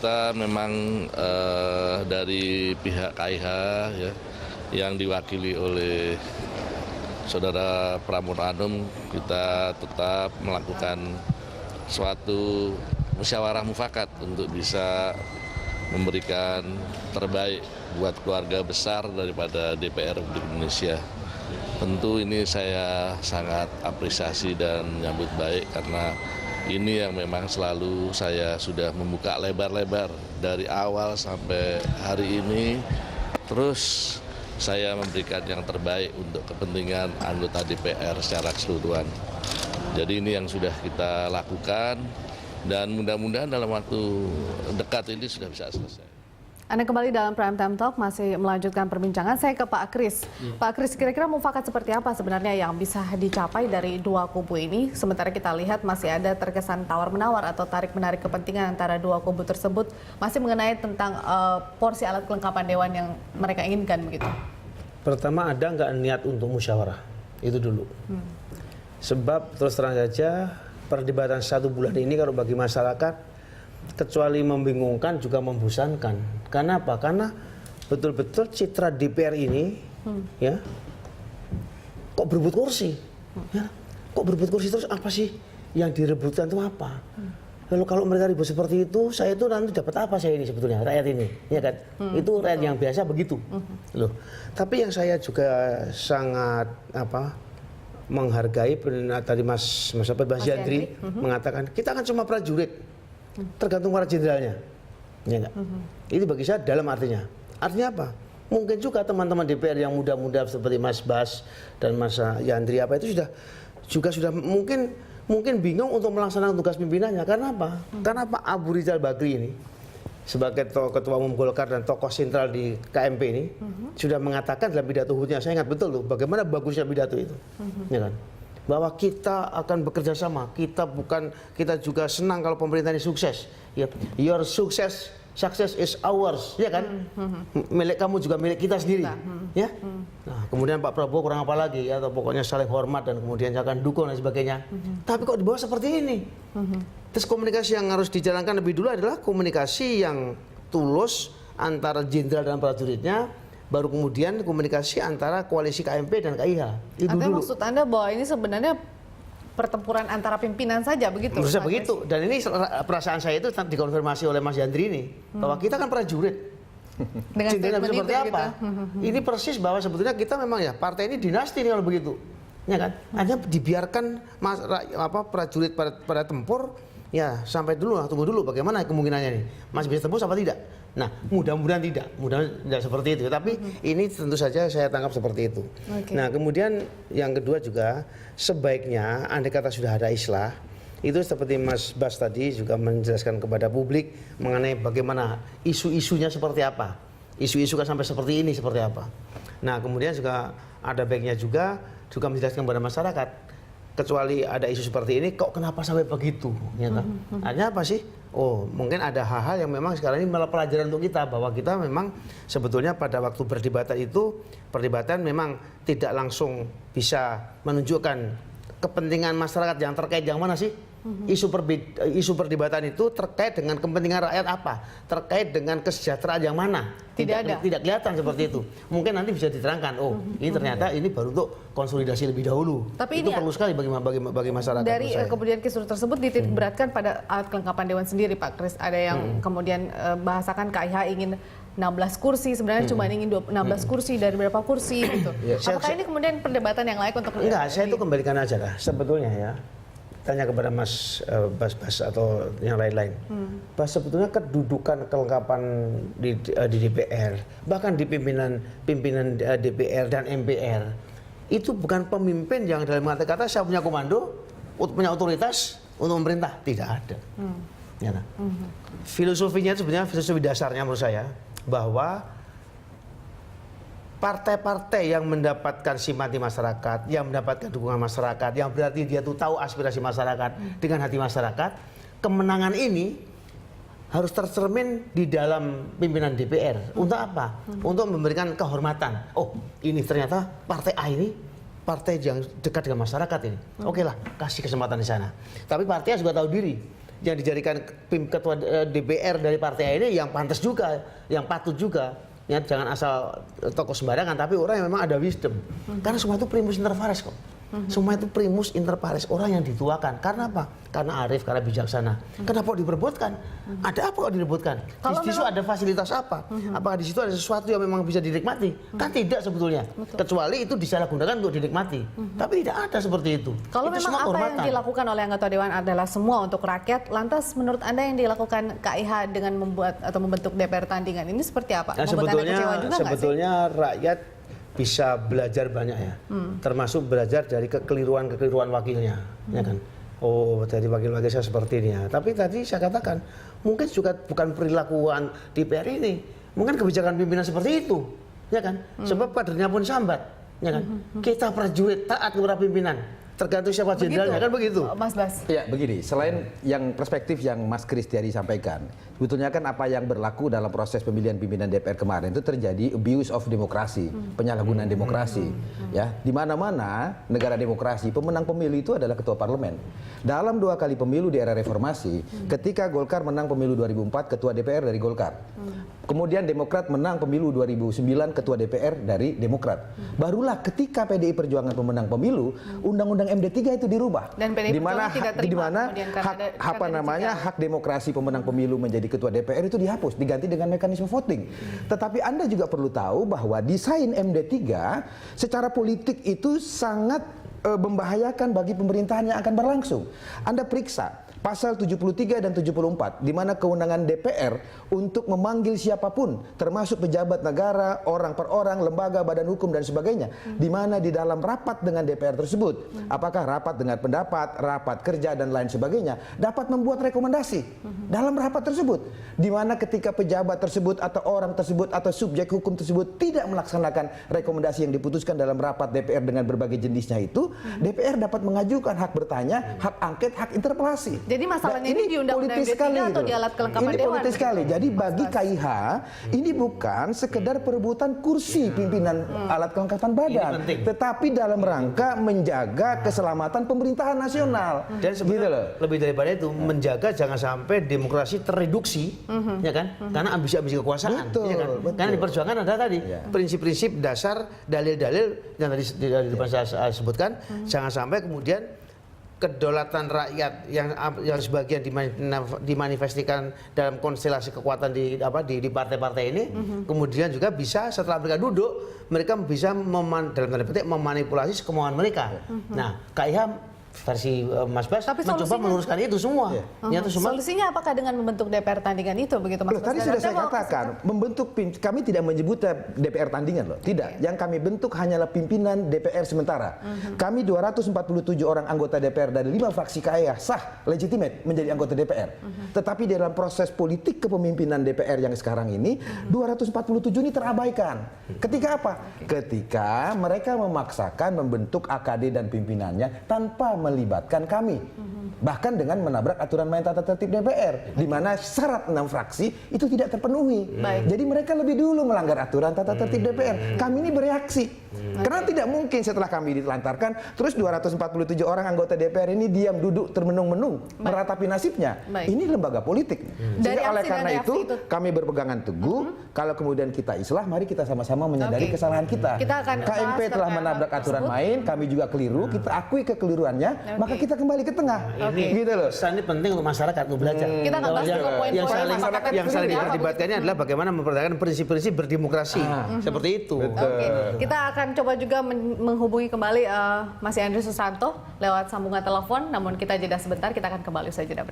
kita memang dari pihak KIH ya, yang diwakili oleh Saudara Pramono Anung, kita tetap melakukan suatu musyawarah mufakat untuk bisa memberikan terbaik buat keluarga besar daripada DPR Republik Indonesia. Tentu ini saya sangat apresiasi dan menyambut baik karena ini yang memang selalu saya sudah membuka lebar-lebar dari awal sampai hari ini. Terus saya memberikan yang terbaik untuk kepentingan anggota DPR secara keseluruhan. Jadi ini yang sudah kita lakukan dan mudah-mudahan dalam waktu dekat ini sudah bisa selesai. Anda kembali dalam Prime Time Talk, masih melanjutkan perbincangan. Saya ke Pak Kris. Pak Kris, kira-kira mufakat seperti apa sebenarnya yang bisa dicapai dari dua kubu ini? Sementara kita lihat masih ada terkesan tawar-menawar atau tarik-menarik kepentingan antara dua kubu tersebut, masih mengenai tentang porsi alat kelengkapan dewan yang mereka inginkan begitu. Pertama, ada nggak niat untuk musyawarah? Itu dulu. Sebab terus terang saja, perdebatan 1 bulan ini kalau bagi masyarakat, kecuali membingungkan juga membosankan. Karena apa? Karena betul-betul citra DPR ini, ya, kok berebut kursi, ya, kok berebut kursi terus apa sih yang direbutkan itu apa? Lalu kalau mereka ribut seperti itu, saya itu nanti dapat apa saya ini sebetulnya rakyat ini, ya kan? Itu rakyat yang biasa begitu, loh. Tapi yang saya juga sangat menghargai tadi Mas Yandri mengatakan kita kan cuma prajurit. Tergantung para jenderalnya, ya enggak? Ini bagi saya dalam artinya apa? Mungkin juga teman-teman DPR yang muda-muda seperti Mas Bas dan Mas Yandri itu sudah mungkin bingung untuk melaksanakan tugas pimpinannya. Karena apa? Karena Pak Abu Rizal Bakri ini sebagai ketua umum Golkar dan tokoh sentral di KMP ini sudah mengatakan dalam pidato hutnya, saya ingat betul loh bagaimana bagusnya pidato itu, ya kan? Bahwa kita akan bekerja sama, kita juga senang kalau pemerintah ini sukses. Ya, your success is ours, ya kan? Milik kamu juga milik kita sendiri, ya. Nah, kemudian Pak Prabowo kurang apa lagi, ya, atau pokoknya saling hormat dan kemudian akan dukung dan sebagainya. Tapi kok dibawa seperti ini? Terus komunikasi yang harus dijalankan lebih dulu adalah komunikasi yang tulus antara jenderal dan prajuritnya. Baru kemudian komunikasi antara koalisi KMP dan KIH. Artinya maksud Anda bahwa ini sebenarnya pertempuran antara pimpinan saja begitu? Menurut saya begitu. Dan ini perasaan saya itu dikonfirmasi oleh Mas Yandri ini. Bahwa kita kan prajurit. Dengan statement seperti apa? Gitu. Ini persis bahwa sebetulnya kita memang ya partai ini dinasti nih kalau begitu. Ya kan? Hanya dibiarkan prajurit pada tempur. Ya sampai dulu lah, tunggu dulu bagaimana kemungkinannya nih. Masih bisa tembus apa tidak? Nah, mudah-mudahan tidak seperti itu. Tapi ini tentu saja saya tangkap seperti itu. Nah, kemudian yang kedua juga sebaiknya andai kata sudah ada islah, itu seperti Mas Bas tadi juga menjelaskan kepada publik mengenai bagaimana isu-isunya seperti apa. Isu-isu kan sampai seperti ini seperti apa. Nah, kemudian juga ada baiknya juga menjelaskan kepada masyarakat. Kecuali ada isu seperti ini, kok kenapa sampai begitu? Ya, artinya apa sih? Oh, mungkin ada hal-hal yang memang sekarang ini malah pelajaran untuk kita, bahwa kita memang sebetulnya pada waktu perdebatan memang tidak langsung bisa menunjukkan kepentingan masyarakat yang terkait yang mana sih? Isu perdebatan itu terkait dengan kepentingan rakyat apa? Terkait dengan kesejahteraan yang mana? Tidak kelihatan seperti itu. Mungkin nanti bisa diterangkan. Oh, ini ternyata ini baru untuk konsolidasi lebih dahulu. Tapi itu perlu sekali bagi masyarakat. Dari kemudian kisru tersebut dititik beratkan pada alat kelengkapan dewan sendiri, Pak Kris. Ada yang kemudian bahasakan KIH ingin 16 kursi, sebenarnya cuma ingin 16 kursi dari berapa kursi gitu. Apakah ini kemudian perdebatan yang layak untuk... Enggak, saya itu kembalikan aja lah. Sebetulnya ya, tanya kepada Mas Bas atau yang lain-lain. Bahwa sebetulnya kedudukan kelengkapan di DPR, bahkan di pimpinan DPR dan MPR, itu bukan pemimpin yang dalam kata saya punya komando, punya otoritas untuk memerintah. Tidak ada. Ya, filosofinya sebenarnya filosofi dasarnya menurut saya, bahwa partai-partai yang mendapatkan simpati masyarakat, yang mendapatkan dukungan masyarakat, yang berarti dia tuh tahu aspirasi masyarakat dengan hati masyarakat, kemenangan ini harus tercermin di dalam pimpinan DPR. Untuk apa? Untuk memberikan kehormatan. Oh, ini ternyata partai A ini partai yang dekat dengan masyarakat ini. Oke lah, kasih kesempatan di sana. Tapi partai juga tahu diri. yang dijadikan ketua DPR dari partai ini yang pantas juga, yang patut juga. Ya, jangan asal tokoh sembarangan, tapi orang yang memang ada wisdom. Karena semua itu primus inter pares kok. Semua itu primus inter pares, orang yang dituakan. Karena apa? Karena arif, karena bijaksana. Kenapa kok diperebutkan? Ada apa kok diperebutkan? Di situ ada fasilitas apa? Apakah di situ ada sesuatu yang memang bisa dinikmati? Kan tidak sebetulnya. Kecuali itu disalahgunakan untuk dinikmati. Tapi tidak ada seperti itu. Kalau itu memang apa yang dilakukan oleh anggota Dewan adalah semua untuk rakyat, lantas menurut Anda yang dilakukan KIH dengan membuat atau membentuk DPR tandingan ini seperti apa? Nah, sebetulnya rakyat bisa belajar banyak ya, termasuk belajar dari kekeliruan wakilnya, ya kan? Oh, dari wakil-wakil saya seperti ini ya. Tapi tadi saya katakan, mungkin juga bukan perilakuan DPR ini, mungkin kebijakan pimpinan seperti itu, ya kan? Sebab kadernya pun sambat, ya kan? Kita prajurit taat kepada pimpinan. Tergantung siapa jenderalnya, kan begitu. Mas Bas. Ya, begini, selain yang perspektif yang Mas Kristiadi sampaikan, sebetulnya kan apa yang berlaku dalam proses pemilihan pimpinan DPR kemarin itu terjadi abuse of demokrasi, penyalahgunaan demokrasi. Ya, di mana-mana negara demokrasi, pemenang pemilu itu adalah ketua parlemen. Dalam 2 kali pemilu di era reformasi, ketika Golkar menang pemilu 2004, ketua DPR dari Golkar. Kemudian Demokrat menang pemilu 2009, ketua DPR dari Demokrat. Barulah ketika PDI Perjuangan pemenang pemilu, Undang-Undang MD3 itu dirubah. Dan PDI Perjuangan tidak terima. Hak demokrasi pemenang pemilu menjadi ketua DPR itu dihapus, diganti dengan mekanisme voting. Tetapi Anda juga perlu tahu bahwa desain MD3 secara politik itu sangat membahayakan bagi pemerintahan yang akan berlangsung. Anda periksa pasal 73 dan 74 di mana kewenangan DPR untuk memanggil siapapun termasuk pejabat negara, orang per orang, lembaga, badan hukum dan sebagainya, di mana di dalam rapat dengan DPR tersebut, apakah rapat dengan pendapat, rapat kerja dan lain sebagainya, dapat membuat rekomendasi dalam rapat tersebut, di mana ketika pejabat tersebut atau orang tersebut atau subjek hukum tersebut tidak melaksanakan rekomendasi yang diputuskan dalam rapat DPR dengan berbagai jenisnya itu, DPR dapat mengajukan hak bertanya, hak angket, hak interpelasi. Jadi masalahnya ini di Undang-Undang MD3 atau di alat kelengkapan ini Dewan? politis sekali. Jadi bagi KIH ini bukan sekedar perebutan kursi pimpinan alat kelengkapan badan, tetapi dalam rangka menjaga keselamatan pemerintahan nasional. Dan sebenarnya lebih daripada itu menjaga jangan sampai demokrasi terreduksi, ya kan? Karena ambisi-ambisi kekuasaan, ya kan? Karena di perjuangan ada tadi prinsip-prinsip dasar, dalil-dalil yang tadi di depan saya sebutkan, jangan sampai kemudian kedaulatan rakyat yang sebagian dimanifestikan dalam konstelasi kekuatan di partai-partai ini, kemudian juga bisa setelah mereka duduk, mereka bisa dalam tanda petik memanipulasi kemauan mereka. Nah, KIH versi Mas Bas mencoba meluruskan itu semua. Solusinya apakah dengan membentuk DPR tandingan itu begitu Mas Bas? Tadi sudah saya katakan, kami tidak menyebutnya DPR tandingan loh, tidak. Yang kami bentuk hanyalah pimpinan DPR sementara. Kami 247 orang anggota DPR dari 5 fraksi KIH sah, legitimate menjadi anggota DPR. Tetapi dalam proses politik kepemimpinan DPR yang sekarang ini, 247 ini terabaikan. Ketika apa? Ketika mereka memaksakan membentuk AKD dan pimpinannya tanpa melibatkan kami, bahkan dengan menabrak aturan main tata tertib DPR, di mana syarat 6 fraksi itu tidak terpenuhi. Jadi mereka lebih dulu melanggar aturan tata tertib DPR. Kami ini bereaksi, karena tidak mungkin setelah kami ditelantarkan, terus 247 orang anggota DPR ini diam duduk termenung-menung meratapi nasibnya. Ini lembaga politik. Jadi oleh karena itu kami berpegangan teguh, kalau kemudian kita islah, mari kita sama-sama menyadari kesalahan kita. KMP telah menabrak aturan main, kami juga keliru, kita akui kekeliruannya, maka kita kembali ke tengah. Ini gitu loh. Pesan ini penting untuk masyarakat untuk belajar. Kita akan bahas dulu poin-poin yang saling diperdebatkannya adalah bagaimana mempertahankan prinsip-prinsip berdemokrasi. Seperti itu. Kita akan coba juga menghubungi kembali Mas Andri Susanto lewat sambungan telepon, namun kita jeda sebentar, kita akan kembali saja.